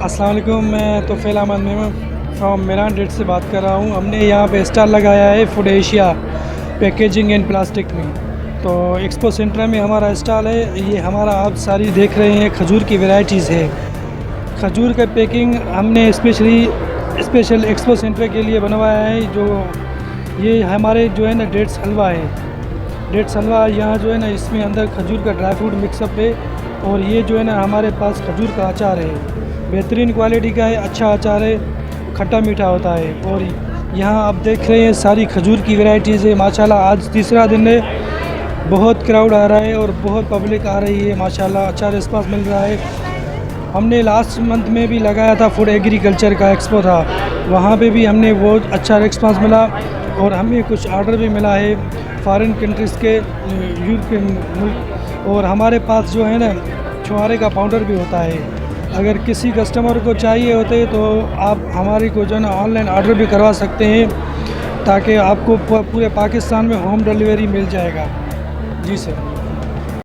अस्सलाम वालेकुम। मैं तोफ़ैल अहमद मेमन फ्रॉम मिरान डेट से बात कर रहा हूँ। हमने यहाँ पे स्टॉल लगाया है food Asia packaging and plastic में। तो एक्सपो सेंटर में हमारा स्टॉल है। ये हमारा आप सारी देख रहे हैं खजूर की वैरायटीज़ है। खजूर का पैकिंग हमने स्पेशल एक्सपो सेंटर के लिए बनवाया है। जो ये हमारे जो है ना डेट्स हलवा है। डेट्स हलवा यहाँ जो है ना इसमें अंदर खजूर का ड्राई फ्रूट मिक्सअप है। और ये जो है ना हमारे पास खजूर का अचार है, बेहतरीन क्वालिटी का है, अच्छा अचार है, खट्टा मीठा होता है। और यहाँ आप देख रहे हैं सारी खजूर की वैरायटीज़ है। माशाल्लाह आज तीसरा दिन है, बहुत क्राउड आ रहा है और बहुत पब्लिक आ रही है। माशाल्लाह अच्छा रिस्पांस मिल रहा है। हमने लास्ट मंथ में भी लगाया था, फूड एग्रीकल्चर का एक्सपो था, वहाँ पे भी हमने बहुत अच्छा रिस्पांस मिला। और हमें कुछ ऑर्डर भी मिला है फॉरेन कंट्रीज़ के, यूरोपियन मुल्क। और हमारे पास जो है ना छुहारे का पाउडर भी होता है। अगर किसी कस्टमर को चाहिए होते तो आप हमारी को जो है ना ऑनलाइन ऑर्डर भी करवा सकते हैं, ताकि आपको पूरे पाकिस्तान में होम डिलीवरी मिल जाएगा। जी सर।